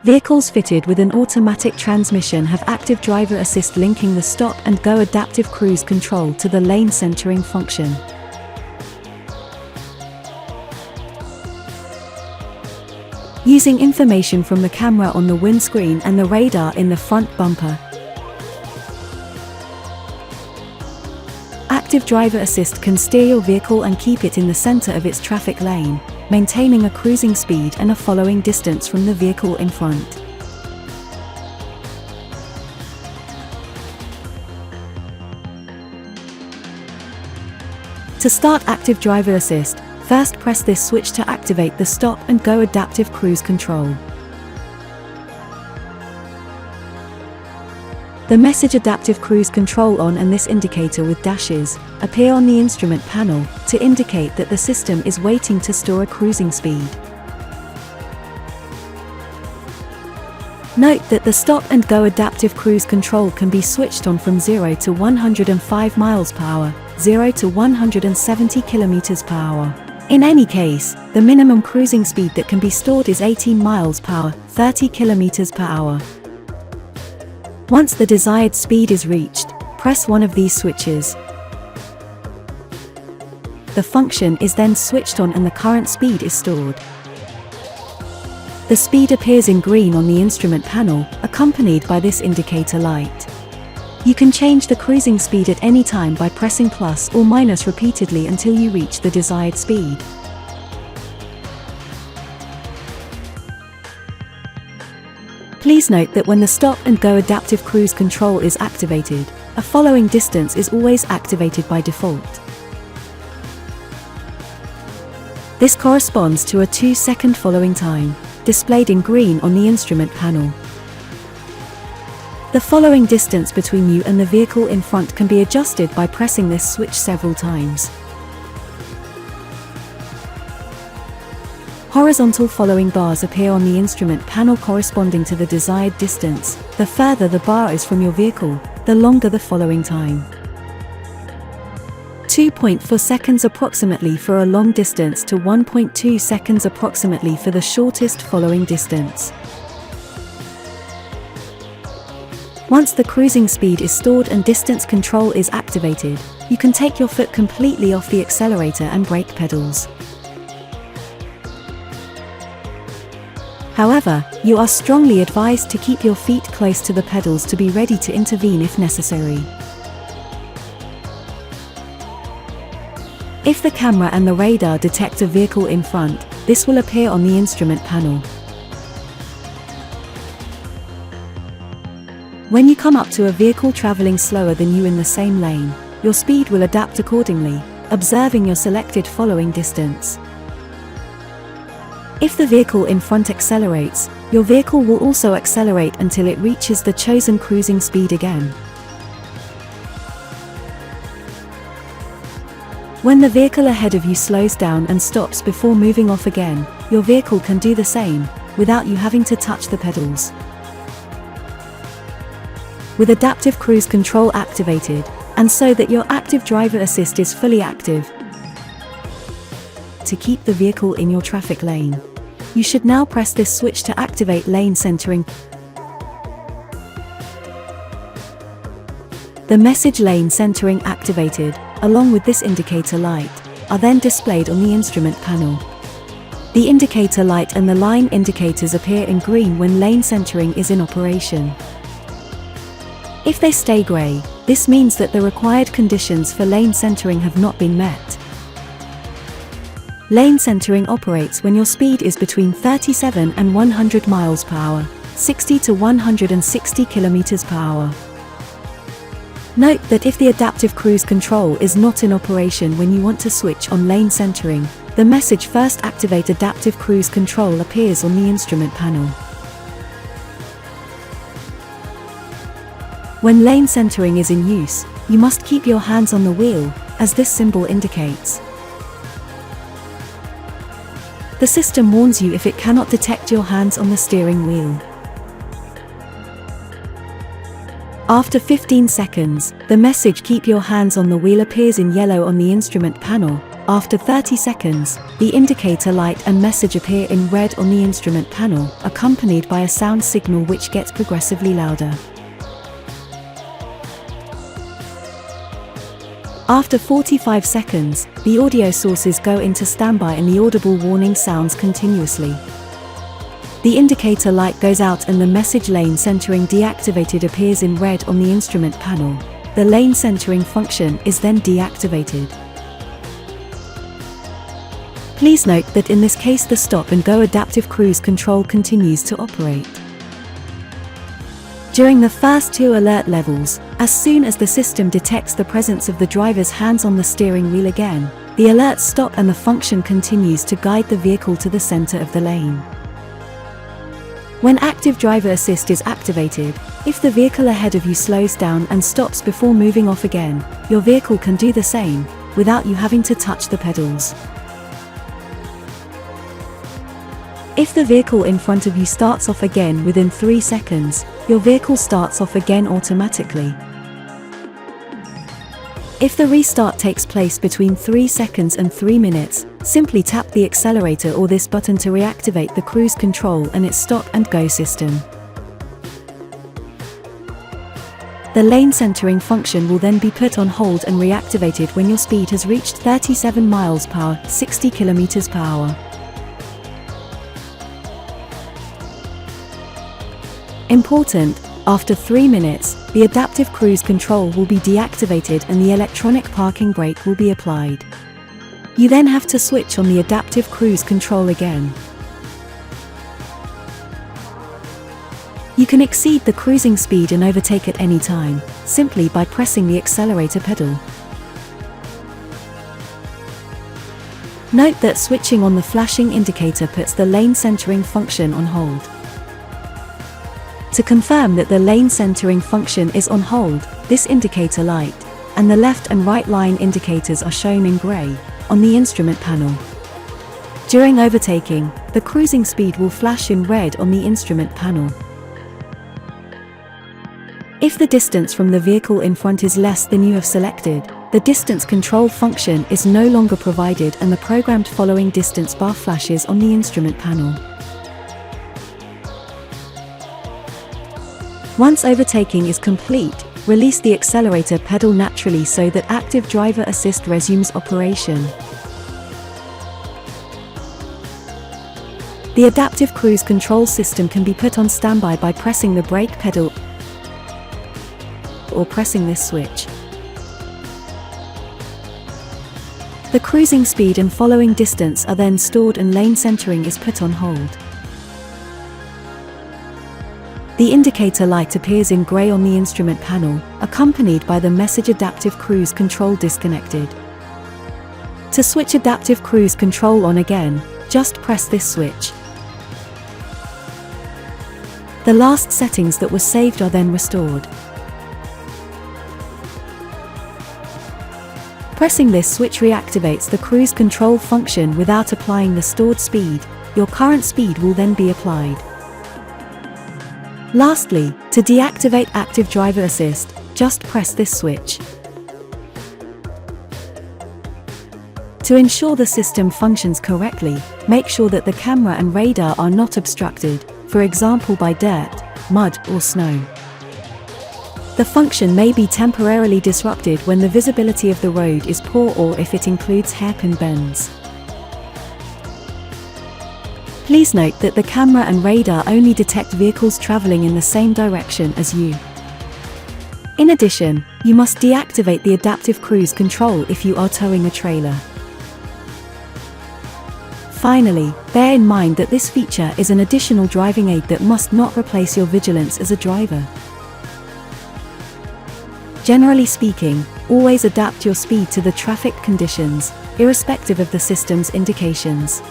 Vehicles fitted with an automatic transmission have active driver assist linking the stop and go adaptive cruise control to the lane centering function. Using information from the camera on the windscreen and the radar in the front bumper, active driver assist can steer your vehicle and keep it in the center of its traffic lane, maintaining a cruising speed and a following distance from the vehicle in front. To start active driver assist, first press this switch to activate the stop and go adaptive cruise control. The message Adaptive Cruise Control on and this indicator with dashes appear on the instrument panel to indicate that the system is waiting to store a cruising speed. Note that the stop and go adaptive cruise control can be switched on from 0 to 105 miles per hour, 0 to 170 kilometers per hour. In any case, the minimum cruising speed that can be stored is 18 miles per hour, 30 kilometers per hour. Once the desired speed is reached, press one of these switches. The function is then switched on and the current speed is stored. The speed appears in green on the instrument panel, accompanied by this indicator light. You can change the cruising speed at any time by pressing plus or minus repeatedly until you reach the desired speed. Please note that when the stop and go adaptive cruise control is activated, a following distance is always activated by default. This corresponds to a 2-second following time, displayed in green on the instrument panel. The following distance between you and the vehicle in front can be adjusted by pressing this switch several times. Horizontal following bars appear on the instrument panel corresponding to the desired distance. The further the bar is from your vehicle, the longer the following time. 2.4 seconds approximately for a long distance to 1.2 seconds approximately for the shortest following distance. Once the cruising speed is stored and distance control is activated, you can take your foot completely off the accelerator and brake pedals. However, you are strongly advised to keep your feet close to the pedals to be ready to intervene if necessary. If the camera and the radar detect a vehicle in front, this will appear on the instrument panel. When you come up to a vehicle traveling slower than you in the same lane, your speed will adapt accordingly, observing your selected following distance. If the vehicle in front accelerates, your vehicle will also accelerate until it reaches the chosen cruising speed again. When the vehicle ahead of you slows down and stops before moving off again, your vehicle can do the same, without you having to touch the pedals. With adaptive cruise control activated, and so that your active driver assist is fully active, to keep the vehicle in your traffic lane, you should now press this switch to activate lane centering. The message lane centering activated, along with this indicator light, are then displayed on the instrument panel. The indicator light and the line indicators appear in green when lane centering is in operation. If they stay grey, this means that the required conditions for lane centering have not been met. Lane centering operates when your speed is between 37 and 100 miles per hour, 60 to 160 kilometers per hour. Note that if the adaptive cruise control is not in operation when you want to switch on lane centering, the message "First activate adaptive cruise control" appears on the instrument panel. When lane centering is in use, you must keep your hands on the wheel, as this symbol indicates. The system warns you if it cannot detect your hands on the steering wheel. After 15 seconds, the message "Keep your hands on the wheel" appears in yellow on the instrument panel. After 30 seconds, the indicator light and message appear in red on the instrument panel, accompanied by a sound signal which gets progressively louder. After 45 seconds, the audio sources go into standby and the audible warning sounds continuously. The indicator light goes out and the message "Lane centering deactivated" appears in red on the instrument panel. The lane centering function is then deactivated. Please note that in this case the stop and go adaptive cruise control continues to operate. During the first 2 alert levels, as soon as the system detects the presence of the driver's hands on the steering wheel again, the alerts stop and the function continues to guide the vehicle to the center of the lane. When active driver assist is activated, if the vehicle ahead of you slows down and stops before moving off again, your vehicle can do the same, without you having to touch the pedals. If the vehicle in front of you starts off again within 3 seconds, your vehicle starts off again automatically. If the restart takes place between 3 seconds and 3 minutes, simply tap the accelerator or this button to reactivate the cruise control and its stop and go system. The lane centering function will then be put on hold and reactivated when your speed has reached 37 miles per hour, 60 kilometers per hour. Important: after 3 minutes, the adaptive cruise control will be deactivated and the electronic parking brake will be applied. You then have to switch on the adaptive cruise control again. You can exceed the cruising speed and overtake at any time, simply by pressing the accelerator pedal. Note that switching on the flashing indicator puts the lane centering function on hold. To confirm that the lane centering function is on hold, this indicator light and the left and right line indicators are shown in grey on the instrument panel. During overtaking, the cruising speed will flash in red on the instrument panel. If the distance from the vehicle in front is less than you have selected, the distance control function is no longer provided and the programmed following distance bar flashes on the instrument panel. Once overtaking is complete, release the accelerator pedal naturally so that active driver assist resumes operation. The adaptive cruise control system can be put on standby by pressing the brake pedal or pressing this switch. The cruising speed and following distance are then stored and lane centering is put on hold. The indicator light appears in grey on the instrument panel, accompanied by the message "Adaptive Cruise Control disconnected." To switch adaptive cruise control on again, just press this switch. The last settings that were saved are then restored. Pressing this switch reactivates the cruise control function without applying the stored speed. Your current speed will then be applied. Lastly, to deactivate active driver assist, just press this switch. To ensure the system functions correctly, make sure that the camera and radar are not obstructed, for example by dirt, mud or snow. The function may be temporarily disrupted when the visibility of the road is poor or if it includes hairpin bends. Please note that the camera and radar only detect vehicles traveling in the same direction as you. In addition, you must deactivate the adaptive cruise control if you are towing a trailer. Finally, bear in mind that this feature is an additional driving aid that must not replace your vigilance as a driver. Generally speaking, always adapt your speed to the traffic conditions, irrespective of the system's indications.